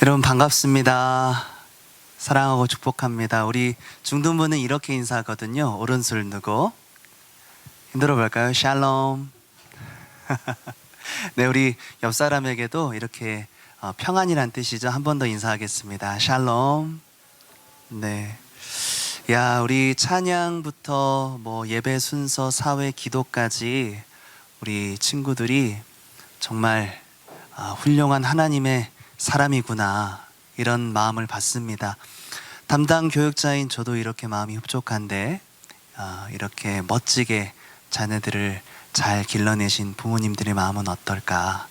여러분 반갑습니다. 사랑하고 축복합니다. 우리 중등부는 이렇게 인사하거든요. 오른손을 누고 힘들어 볼까요? 샬롬. 네, 우리 옆 사람에게도 이렇게 평안이란 뜻이죠. 한 번 더 인사하겠습니다. 샬롬. 네. 야, 우리 찬양부터 예배 순서, 사회, 기도까지 우리 친구들이 정말 훌륭한 하나님의 사람이구나, 이런 마음을 받습니다. 담당 교육자인 저도 이렇게 마음이 흡족한데 이렇게 멋지게 자녀들을 잘 길러내신 부모님들의 마음은 어떨까?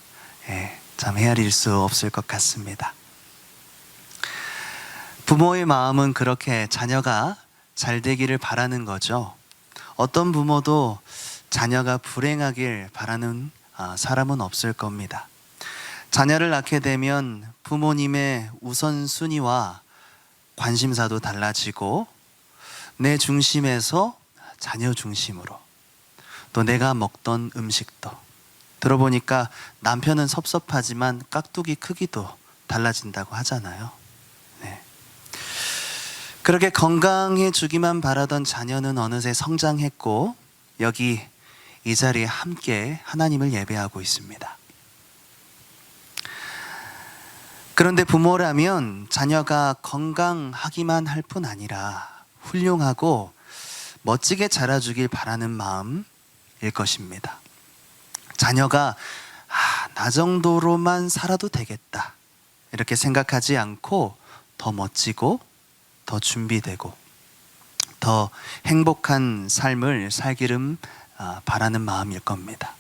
참 헤아릴 수 없을 것 같습니다. 부모의 마음은 그렇게 자녀가 잘 되기를 바라는 거죠. 어떤 부모도 자녀가 불행하길 바라는 사람은 없을 겁니다. 자녀를 낳게 되면 부모님의 우선순위와 관심사도 달라지고 내 중심에서 자녀 중심으로, 또 내가 먹던 음식도, 들어보니까 남편은 섭섭하지만 깍두기 크기도 달라진다고 하잖아요. 네. 그렇게 건강해주기만 바라던 자녀는 어느새 성장했고 여기 이 자리에 함께 하나님을 예배하고 있습니다. 그런데 부모라면 자녀가 건강하기만 할 뿐 아니라 훌륭하고 멋지게 자라주길 바라는 마음일 것입니다. 자녀가 나 정도로만 살아도 되겠다, 이렇게 생각하지 않고 더 멋지고 더 준비되고 더 행복한 삶을 살기를 바라는 마음일 겁니다.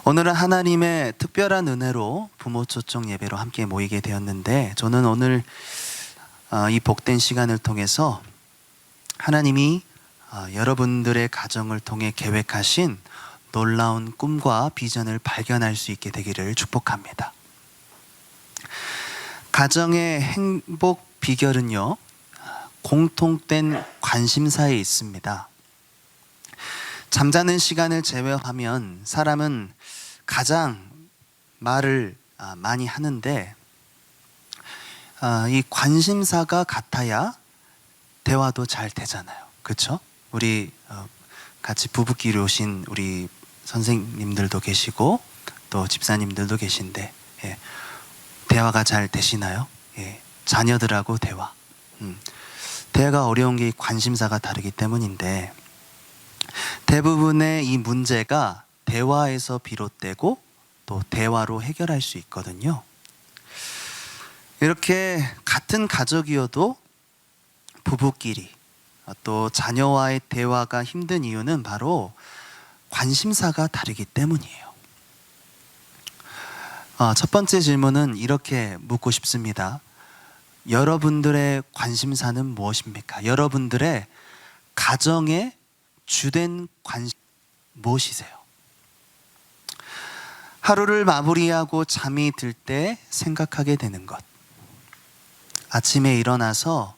오늘은 하나님의 특별한 은혜로 부모 초청 예배로 함께 모이게 되었는데, 저는 오늘 이 복된 시간을 통해서 하나님이 여러분들의 가정을 통해 계획하신 놀라운 꿈과 비전을 발견할 수 있게 되기를 축복합니다. 가정의 행복 비결은요, 공통된 관심사에 있습니다. 잠자는 시간을 제외하면 사람은 가장 말을 많이 하는데 이 관심사가 같아야 대화도 잘 되잖아요. 그렇죠? 우리 같이 부부끼리 오신 우리 선생님들도 계시고 또 집사님들도 계신데 대화가 잘 되시나요? 자녀들하고 대화가 어려운 게 관심사가 다르기 때문인데, 대부분의 이 문제가 대화에서 비롯되고 또 대화로 해결할 수 있거든요. 이렇게 같은 가족이어도 부부끼리 또 자녀와의 대화가 힘든 이유는 바로 관심사가 다르기 때문이에요. 첫 번째 질문은 이렇게 묻고 싶습니다. 여러분들의 관심사는 무엇입니까? 여러분들의 가정의 주된 관심 무엇이세요? 하루를 마무리하고 잠이 들 때 생각하게 되는 것, 아침에 일어나서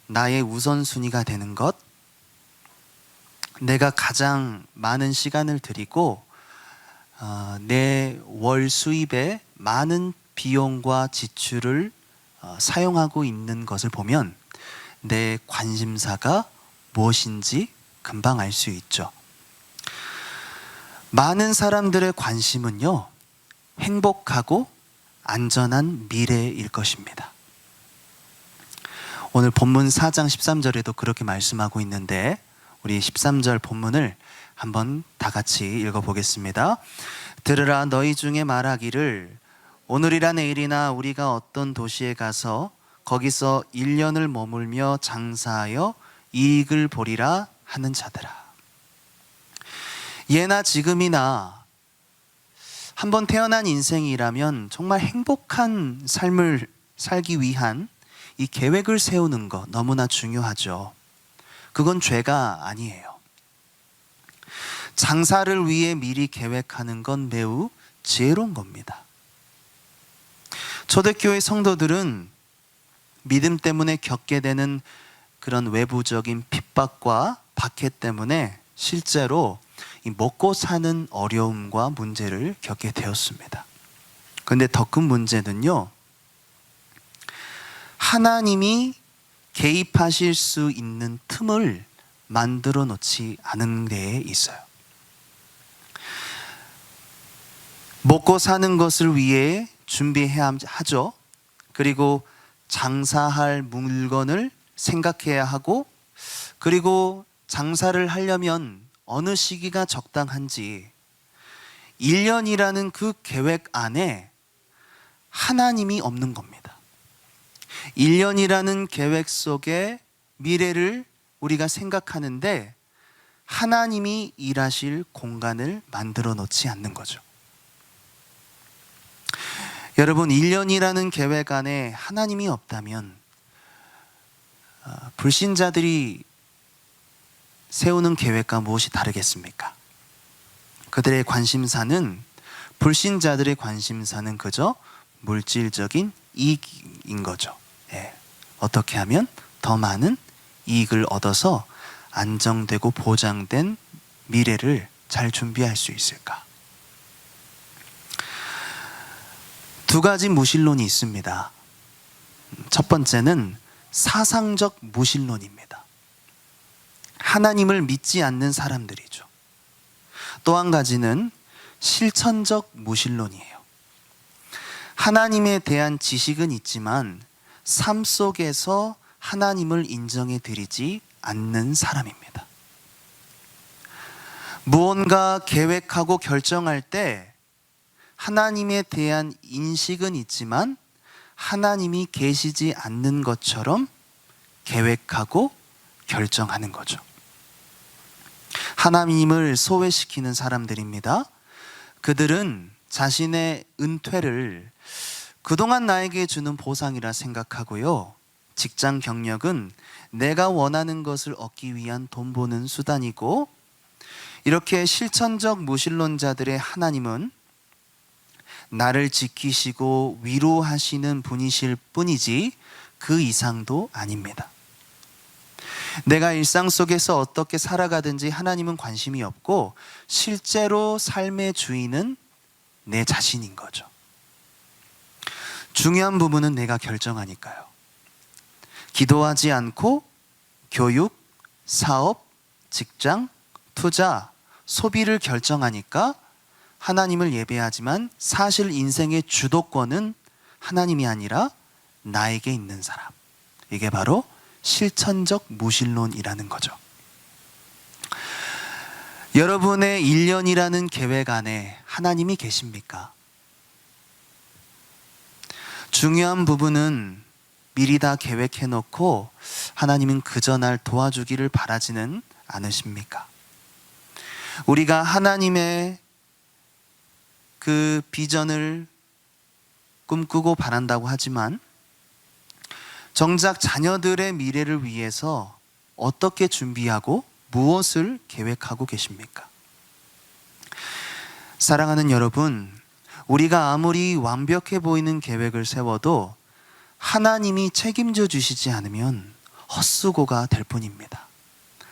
나의 우선순위가 되는 것, 내가 가장 많은 시간을 들이고 내 월 수입의 많은 비용과 지출을 사용하고 있는 것을 보면 내 관심사가 무엇인지 금방 알 수 있죠. 많은 사람들의 관심은요, 행복하고 안전한 미래일 것입니다. 오늘 본문 4장 13절에도 그렇게 말씀하고 있는데, 우리 13절 본문을 한번 다 같이 읽어보겠습니다. 들으라, 너희 중에 말하기를 오늘이나 내일이나 우리가 어떤 도시에 가서 거기서 1년을 머물며 장사하여 이익을 보리라 하는 자들아. 예나 지금이나 한번 태어난 인생이라면 정말 행복한 삶을 살기 위한 이 계획을 세우는 것 너무나 중요하죠. 그건 죄가 아니에요. 장사를 위해 미리 계획하는 건 매우 지혜로운 겁니다. 초대교회 성도들은 믿음 때문에 겪게 되는 그런 외부적인 핍박과 박해 때문에 실제로 이 먹고 사는 어려움과 문제를 겪게 되었습니다. 그런데 더 큰 문제는요, 하나님이 개입하실 수 있는 틈을 만들어 놓지 않은 데에 있어요. 먹고 사는 것을 위해 준비해야 하죠. 그리고 장사할 물건을 생각해야 하고, 그리고 장사를 하려면 어느 시기가 적당한지 1년이라는 그 계획 안에 하나님이 없는 겁니다. 1년이라는 계획 속에 미래를 우리가 생각하는데 하나님이 일하실 공간을 만들어 놓지 않는 거죠. 여러분, 1년이라는 계획 안에 하나님이 없다면 불신자들이 세우는 계획과 무엇이 다르겠습니까? 그들의 관심사는, 불신자들의 관심사는 그저 물질적인 이익인 거죠. 어떻게 하면 더 많은 이익을 얻어서 안정되고 보장된 미래를 잘 준비할 수 있을까? 두 가지 무신론이 있습니다. 첫 번째는 사상적 무신론입니다. 하나님을 믿지 않는 사람들이죠. 또 한 가지는 실천적 무신론이에요. 하나님에 대한 지식은 있지만 삶 속에서 하나님을 인정해 드리지 않는 사람입니다. 무언가 계획하고 결정할 때 하나님에 대한 인식은 있지만 하나님이 계시지 않는 것처럼 계획하고 결정하는 거죠. 하나님을 소외시키는 사람들입니다. 그들은 자신의 은퇴를 그동안 나에게 주는 보상이라 생각하고요, 직장 경력은 내가 원하는 것을 얻기 위한 돈 버는 수단이고, 이렇게 실천적 무신론자들의 하나님은 나를 지키시고 위로하시는 분이실 뿐이지 그 이상도 아닙니다. 내가 일상 속에서 어떻게 살아가든지 하나님은 관심이 없고 실제로 삶의 주인은 내 자신인 거죠. 중요한 부분은 내가 결정하니까요. 기도하지 않고 교육, 사업, 직장, 투자, 소비를 결정하니까 하나님을 예배하지만 사실 인생의 주도권은 하나님이 아니라 나에게 있는 사람. 이게 바로 실천적 무신론이라는 거죠. 여러분의 1년이라는 계획 안에 하나님이 계십니까? 중요한 부분은 미리 다 계획해 놓고 하나님은 그 전날 도와주기를 바라지는 않으십니까? 우리가 하나님의 그 비전을 꿈꾸고 바란다고 하지만 정작 자녀들의 미래를 위해서 어떻게 준비하고 무엇을 계획하고 계십니까? 사랑하는 여러분, 우리가 아무리 완벽해 보이는 계획을 세워도 하나님이 책임져 주시지 않으면 헛수고가 될 뿐입니다.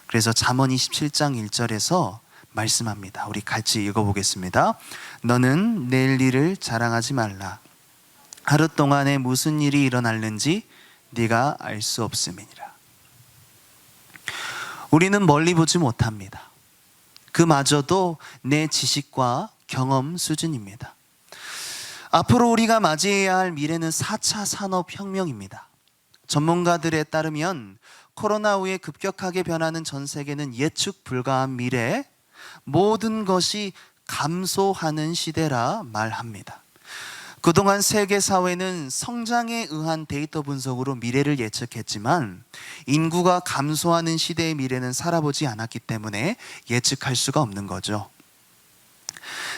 그래서 잠언 27장 1절에서 말씀합니다. 우리 같이 읽어보겠습니다. 너는 내일 일을 자랑하지 말라. 하루 동안에 무슨 일이 일어날는지 네가 알 수 없음이니라. 우리는 멀리 보지 못합니다. 그마저도 내 지식과 경험 수준입니다. 앞으로 우리가 맞이해야 할 미래는 4차 산업혁명입니다. 전문가들에 따르면 코로나 후에 급격하게 변하는 전 세계는 예측 불가한 미래에 모든 것이 감소하는 시대라 말합니다. 그동안 세계 사회는 성장에 의한 데이터 분석으로 미래를 예측했지만 인구가 감소하는 시대의 미래는 살아보지 않았기 때문에 예측할 수가 없는 거죠.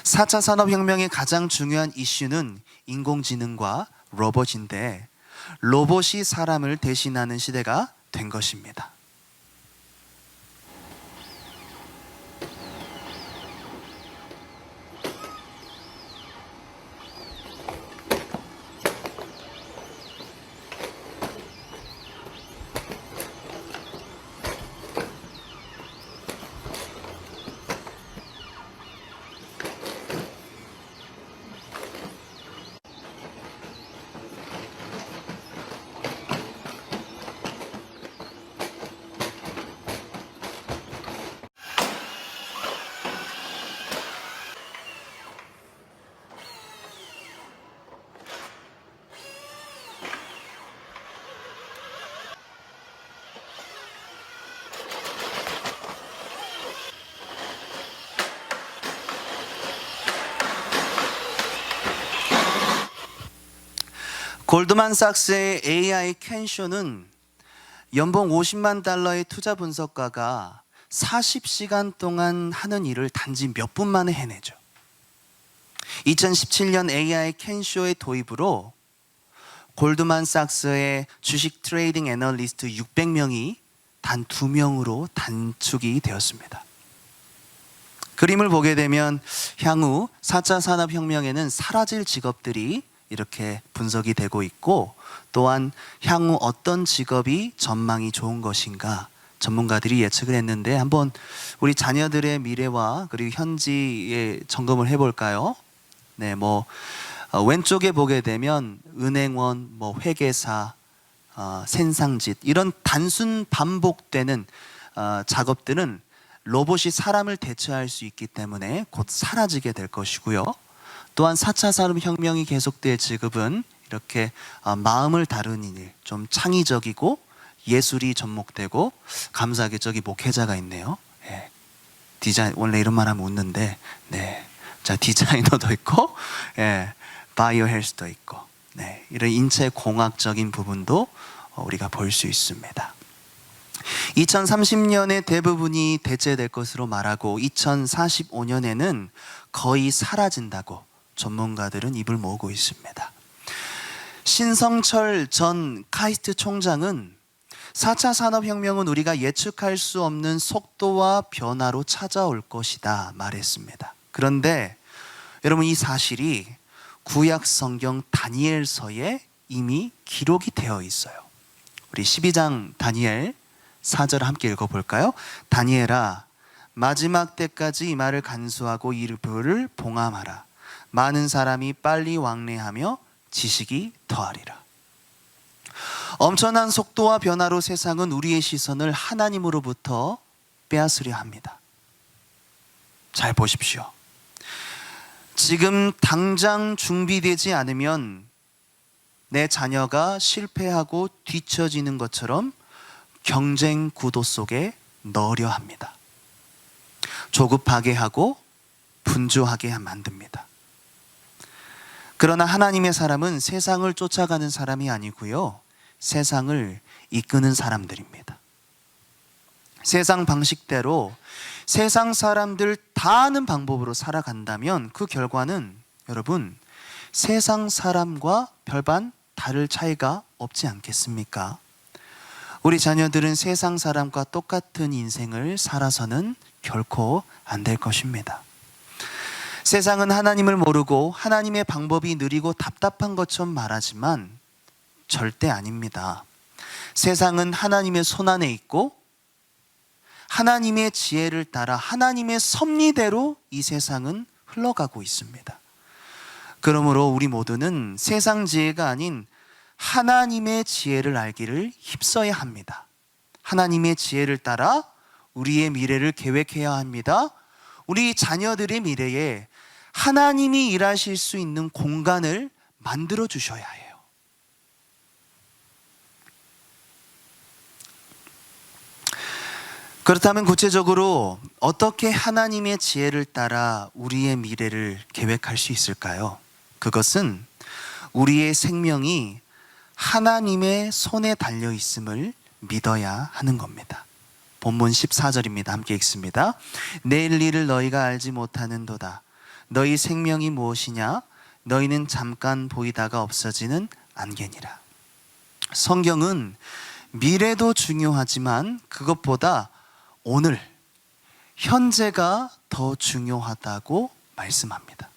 4차 산업혁명의 가장 중요한 이슈는 인공지능과 로봇인데 로봇이 사람을 대신하는 시대가 된 것입니다. 골드만삭스의 AI 캔쇼는 연봉 50만 달러의 투자 분석가가 40시간 동안 하는 일을 단지 몇 분 만에 해내죠. 2017년 AI 캔쇼의 도입으로 골드만삭스의 주식 트레이딩 애널리스트 600명이 단 2명으로 단축이 되었습니다. 그림을 보게 되면 향후 4차 산업혁명에는 사라질 직업들이 이렇게 분석이 되고 있고, 또한 향후 어떤 직업이 전망이 좋은 것인가 전문가들이 예측을 했는데, 한번 우리 자녀들의 미래와 그리고 현지에 점검을 해볼까요? 네, 왼쪽에 보게 되면 은행원, 회계사, 생상짓, 이런 단순 반복되는 작업들은 로봇이 사람을 대체할 수 있기 때문에 곧 사라지게 될 것이고요. 또한 4차 산업혁명이 계속될 직업은 이렇게 마음을 다루는 일, 좀 창의적이고 예술이 접목되고, 감사하게 저기 목회자가 있네요. 네. 원래 이런 말 하면 웃는데, 네. 자, 디자이너도 있고, 바이오 헬스도 있고, 네. 이런 인체 공학적인 부분도 우리가 볼 수 있습니다. 2030년에 대부분이 대체될 것으로 말하고 2045년에는 거의 사라진다고 전문가들은 입을 모으고 있습니다. 신성철 전 카이스트 총장은 4차 산업혁명은 우리가 예측할 수 없는 속도와 변화로 찾아올 것이다 말했습니다. 그런데 여러분, 이 사실이 구약 성경 다니엘서에 이미 기록이 되어 있어요. 우리 12장 다니엘 4절 함께 읽어볼까요? 다니엘아, 마지막 때까지 이 말을 간수하고 이를 봉함하라. 많은 사람이 빨리 왕래하며 지식이 더하리라. 엄청난 속도와 변화로 세상은 우리의 시선을 하나님으로부터 빼앗으려 합니다. 잘 보십시오. 지금 당장 준비되지 않으면 내 자녀가 실패하고 뒤처지는 것처럼 경쟁 구도 속에 넣으려 합니다. 조급하게 하고 분주하게 만듭니다. 그러나 하나님의 사람은 세상을 쫓아가는 사람이 아니고요, 세상을 이끄는 사람들입니다. 세상 방식대로 세상 사람들 다 아는 방법으로 살아간다면 그 결과는 여러분, 세상 사람과 별반 다를 차이가 없지 않겠습니까? 우리 자녀들은 세상 사람과 똑같은 인생을 살아서는 결코 안 될 것입니다. 세상은 하나님을 모르고 하나님의 방법이 느리고 답답한 것처럼 말하지만 절대 아닙니다. 세상은 하나님의 손안에 있고 하나님의 지혜를 따라 하나님의 섭리대로 이 세상은 흘러가고 있습니다. 그러므로 우리 모두는 세상 지혜가 아닌 하나님의 지혜를 알기를 힘써야 합니다. 하나님의 지혜를 따라 우리의 미래를 계획해야 합니다. 우리 자녀들의 미래에 하나님이 일하실 수 있는 공간을 만들어 주셔야 해요. 그렇다면 구체적으로 어떻게 하나님의 지혜를 따라 우리의 미래를 계획할 수 있을까요? 그것은 우리의 생명이 하나님의 손에 달려 있음을 믿어야 하는 겁니다. 본문 14절입니다. 함께 읽습니다. 내일 일을 너희가 알지 못하는도다. 너희 생명이 무엇이냐? 너희는 잠깐 보이다가 없어지는 안개니라. 성경은 미래도 중요하지만 그것보다 오늘, 현재가 더 중요하다고 말씀합니다.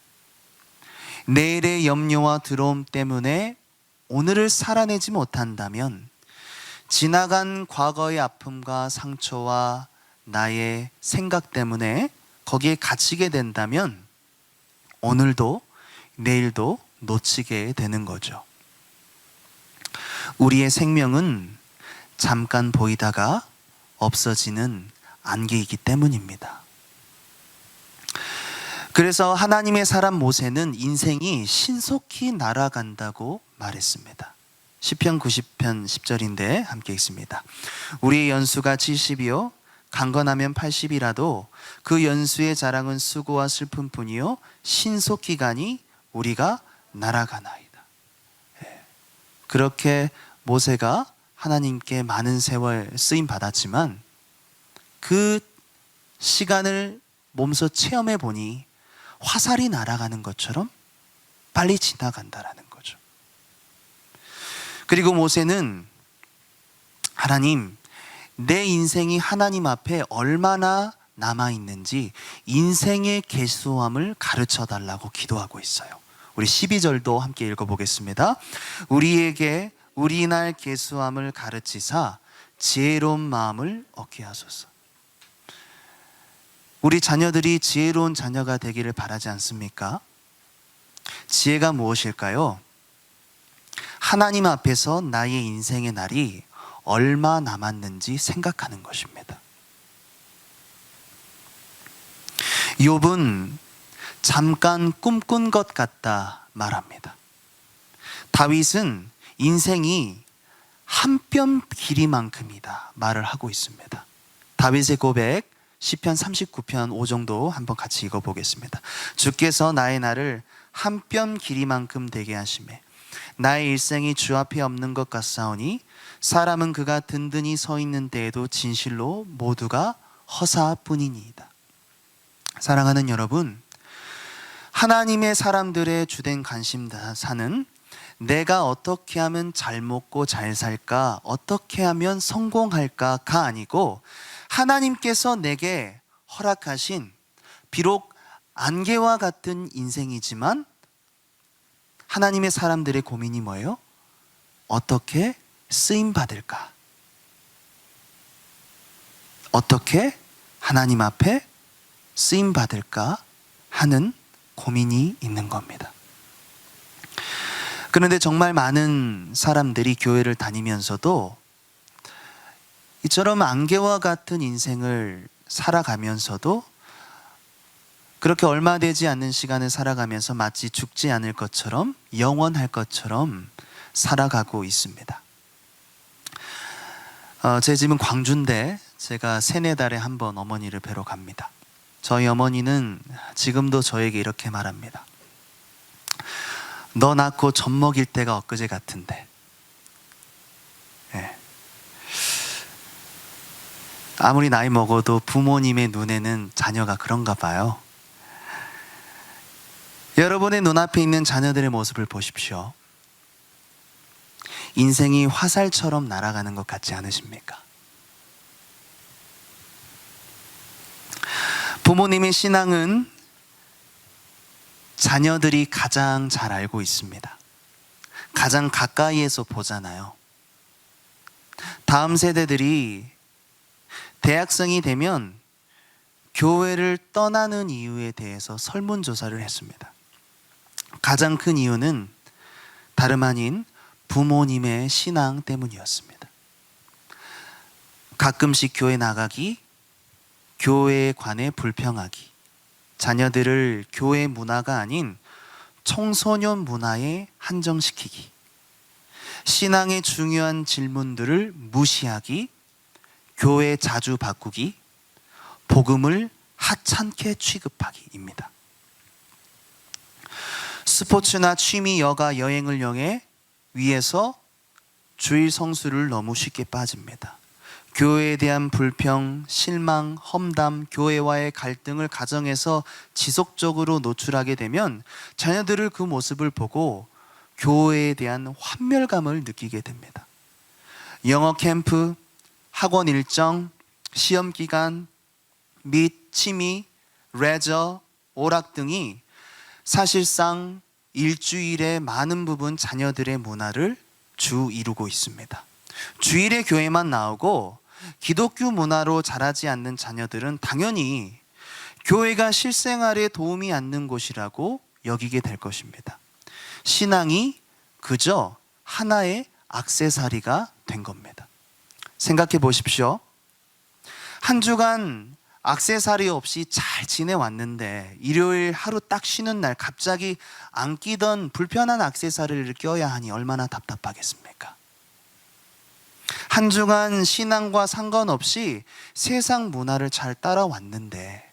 내일의 염려와 두려움 때문에 오늘을 살아내지 못한다면 지나간 과거의 아픔과 상처와 나의 생각 때문에 거기에 갇히게 된다면 오늘도 내일도 놓치게 되는 거죠. 우리의 생명은 잠깐 보이다가 없어지는 안개이기 때문입니다. 그래서 하나님의 사람 모세는 인생이 신속히 날아간다고 말했습니다. 시편 90편 10절인데 함께 읽습니다. 우리의 연수가 70이요 강건하면 80이라도 그 연수의 자랑은 수고와 슬픔뿐이요 신속히 가니 우리가 날아가나이다. 그렇게 모세가 하나님께 많은 세월 쓰임 받았지만 그 시간을 몸소 체험해 보니 화살이 날아가는 것처럼 빨리 지나간다라는 거죠. 그리고 모세는 하나님, 내 인생이 하나님 앞에 얼마나 남아있는지 인생의 계수함을 가르쳐 달라고 기도하고 있어요. 우리 12절도 함께 읽어보겠습니다. 우리에게 우리날 계수함을 가르치사 지혜로운 마음을 얻게 하소서. 우리 자녀들이 지혜로운 자녀가 되기를 바라지 않습니까? 지혜가 무엇일까요? 하나님 앞에서 나의 인생의 날이 얼마 남았는지 생각하는 것입니다. 욥은 잠깐 꿈꾼 것 같다 말합니다. 다윗은 인생이 한 뼘 길이만큼이다 말을 하고 있습니다. 다윗의 고백 시편 39편 5 정도 한번 같이 읽어보겠습니다. 주께서 나의 날을 한 뼘 길이만큼 되게 하시매 나의 일생이 주 앞에 없는 것 같사오니 사람은 그가 든든히 서 있는 때에도 진실로 모두가 허사뿐이니이다. 사랑하는 여러분, 하나님의 사람들의 주된 관심사는 내가 어떻게 하면 잘 먹고 잘 살까, 어떻게 하면 성공할까가 아니고 하나님께서 내게 허락하신 비록 안개와 같은 인생이지만 하나님의 사람들의 고민이 뭐예요? 어떻게 쓰임 받을까? 어떻게 하나님 앞에 쓰임 받을까 하는 고민이 있는 겁니다. 그런데 정말 많은 사람들이 교회를 다니면서도 이처럼 안개와 같은 인생을 살아가면서도 그렇게 얼마 되지 않는 시간을 살아가면서 마치 죽지 않을 것처럼 영원할 것처럼 살아가고 있습니다. 제 집은 광주인데 제가 3-4달에 한 번 어머니를 뵈러 갑니다. 저희 어머니는 지금도 저에게 이렇게 말합니다. 너 낳고 젖 먹일 때가 엊그제 같은데. 네. 아무리 나이 먹어도 부모님의 눈에는 자녀가 그런가 봐요. 여러분의 눈앞에 있는 자녀들의 모습을 보십시오. 인생이 화살처럼 날아가는 것 같지 않으십니까? 부모님의 신앙은 자녀들이 가장 잘 알고 있습니다. 가장 가까이에서 보잖아요. 다음 세대들이 대학생이 되면 교회를 떠나는 이유에 대해서 설문조사를 했습니다. 가장 큰 이유는 다름 아닌 부모님의 신앙 때문이었습니다. 가끔씩 교회 나가기, 교회에 관해 불평하기, 자녀들을 교회 문화가 아닌 청소년 문화에 한정시키기, 신앙의 중요한 질문들을 무시하기, 교회 자주 바꾸기, 복음을 하찮게 취급하기입니다. 스포츠나 취미, 여가, 여행을 위해서 주일 성수를 너무 쉽게 빠집니다. 교회에 대한 불평, 실망, 험담, 교회와의 갈등을 가정에서 지속적으로 노출하게 되면 자녀들을 그 모습을 보고 교회에 대한 환멸감을 느끼게 됩니다. 영어 캠프, 학원 일정, 시험 기간 및 취미, 레저, 오락 등이 사실상 일주일의 많은 부분 자녀들의 문화를 주 이루고 있습니다. 주일에 교회만 나오고 기독교 문화로 자라지 않는 자녀들은 당연히 교회가 실생활에 도움이 않는 곳이라고 여기게 될 것입니다. 신앙이 그저 하나의 액세서리가 된 겁니다. 생각해 보십시오. 한 주간 액세서리 없이 잘 지내왔는데 일요일 하루 딱 쉬는 날 갑자기 안 끼던 불편한 액세서리를 껴야 하니 얼마나 답답하겠습니까? 한 주간 신앙과 상관없이 세상 문화를 잘 따라왔는데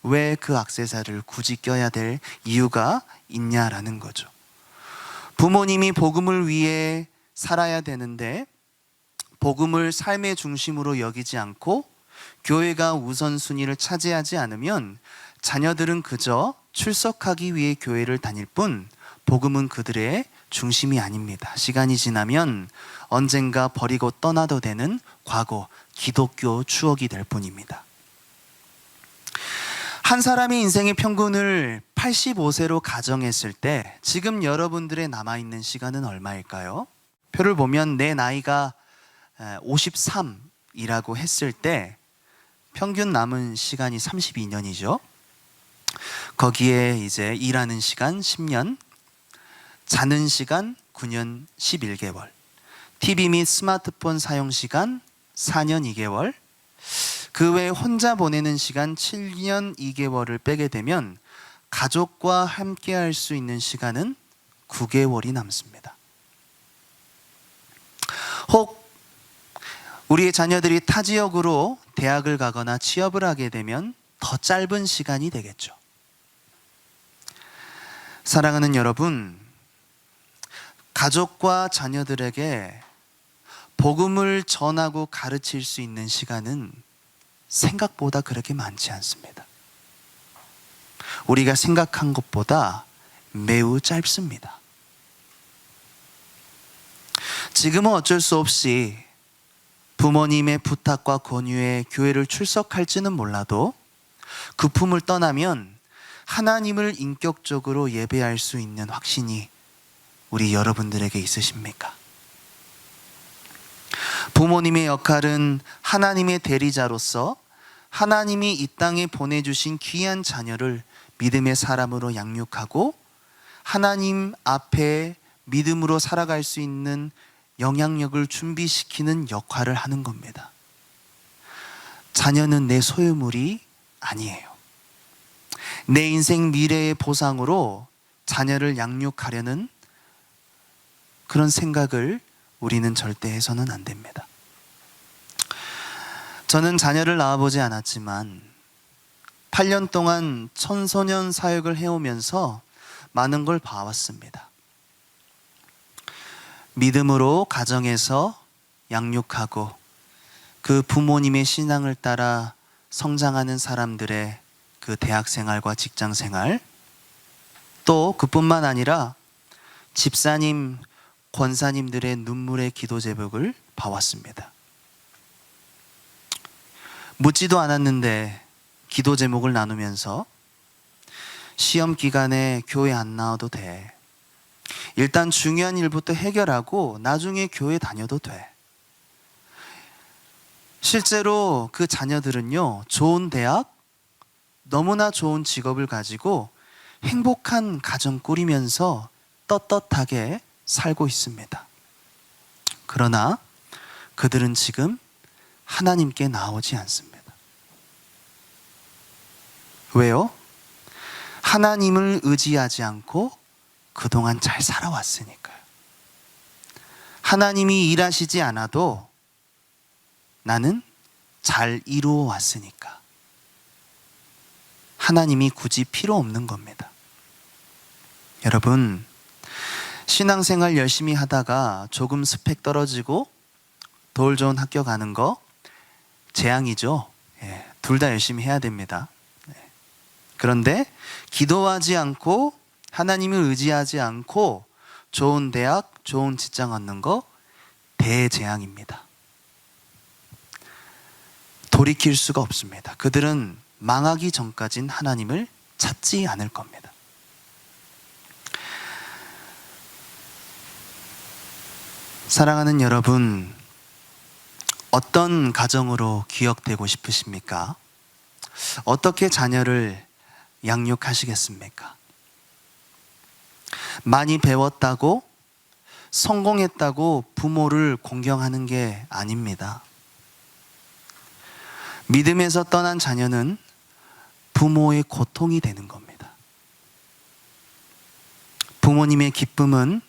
왜 그 액세서리를 굳이 껴야 될 이유가 있냐라는 거죠. 부모님이 복음을 위해 살아야 되는데 복음을 삶의 중심으로 여기지 않고 교회가 우선순위를 차지하지 않으면 자녀들은 그저 출석하기 위해 교회를 다닐 뿐 복음은 그들의 중심이 아닙니다. 시간이 지나면 언젠가 버리고 떠나도 되는 과거, 기독교 추억이 될 뿐입니다. 한 사람의 인생의 평균을 85세로 가정했을 때 지금 여러분들의 남아있는 시간은 얼마일까요? 표를 보면 내 나이가 53이라고 했을 때 평균 남은 시간이 32년이죠. 거기에 이제 일하는 시간 10년, 자는 시간 9년 11개월, TV 및 스마트폰 사용 시간 4년 2개월, 그 외에 혼자 보내는 시간 7년 2개월을 빼게 되면 가족과 함께 할 수 있는 시간은 9개월이 남습니다. 혹 우리의 자녀들이 타 지역으로 대학을 가거나 취업을 하게 되면 더 짧은 시간이 되겠죠. 사랑하는 여러분, 가족과 자녀들에게 복음을 전하고 가르칠 수 있는 시간은 생각보다 그렇게 많지 않습니다. 우리가 생각한 것보다 매우 짧습니다. 지금은 어쩔 수 없이 부모님의 부탁과 권유에 교회를 출석할지는 몰라도 그 품을 떠나면 하나님을 인격적으로 예배할 수 있는 확신이 우리 여러분들에게 있으십니까? 부모님의 역할은 하나님의 대리자로서 하나님이 이 땅에 보내주신 귀한 자녀를 믿음의 사람으로 양육하고 하나님 앞에 믿음으로 살아갈 수 있는 영향력을 준비시키는 역할을 하는 겁니다. 자녀는 내 소유물이 아니에요. 내 인생 미래의 보상으로 자녀를 양육하려는 그런 생각을 우리는 절대 해서는 안 됩니다. 저는 자녀를 낳아보지 않았지만 8년 동안 청소년 사역을 해오면서 많은 걸 봐왔습니다. 믿음으로 가정에서 양육하고 그 부모님의 신앙을 따라 성장하는 사람들의 그 대학생활과 직장생활, 또 그뿐만 아니라 집사님, 권사님들의 눈물의 기도 제목을 봐왔습니다. 묻지도 않았는데 기도 제목을 나누면서 시험 기간에 교회 안 나와도 돼. 일단 중요한 일부터 해결하고 나중에 교회 다녀도 돼. 실제로 그 자녀들은요, 좋은 대학, 너무나 좋은 직업을 가지고 행복한 가정 꾸리면서 떳떳하게 살고 있습니다. 그러나 그들은 지금 하나님께 나오지 않습니다. 왜요? 하나님을 의지하지 않고 그동안 잘 살아왔으니까요. 하나님이 일하시지 않아도 나는 잘 이루어 왔으니까. 하나님이 굳이 필요 없는 겁니다. 여러분, 신앙생활 열심히 하다가 조금 스펙 떨어지고 돌 좋은 학교 가는 거 재앙이죠. 둘 다 열심히 해야 됩니다. 그런데 기도하지 않고 하나님을 의지하지 않고 좋은 대학, 좋은 직장 얻는 거 대재앙입니다. 돌이킬 수가 없습니다. 그들은 망하기 전까진 하나님을 찾지 않을 겁니다. 사랑하는 여러분, 어떤 가정으로 기억되고 싶으십니까? 어떻게 자녀를 양육하시겠습니까? 많이 배웠다고, 성공했다고 부모를 공경하는 게 아닙니다. 믿음에서 떠난 자녀는 부모의 고통이 되는 겁니다. 부모님의 기쁨은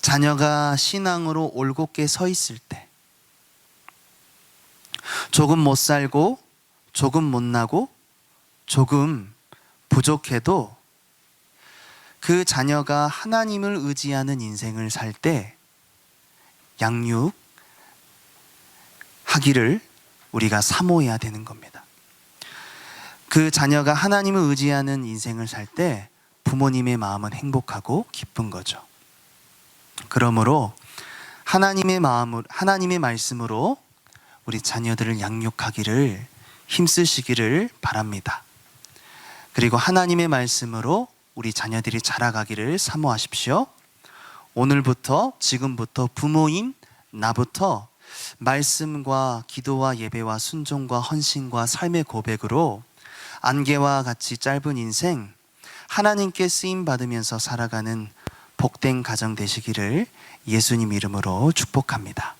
자녀가 신앙으로 올곧게 서 있을 때, 조금 못 살고, 조금 못 나고, 조금 부족해도 그 그 자녀가 하나님을 의지하는 인생을 살 때 양육하기를 우리가 사모해야 되는 겁니다. 그 자녀가 하나님을 의지하는 인생을 살 때 부모님의 마음은 행복하고 기쁜 거죠. 그러므로 하나님의 말씀으로 우리 자녀들을 양육하기를 힘쓰시기를 바랍니다. 그리고 하나님의 말씀으로 우리 자녀들이 자라가기를 사모하십시오. 오늘부터, 지금부터 부모인 나부터 말씀과 기도와 예배와 순종과 헌신과 삶의 고백으로 안개와 같이 짧은 인생 하나님께 쓰임 받으면서 살아가는 복된 가정 되시기를 예수님 이름으로 축복합니다.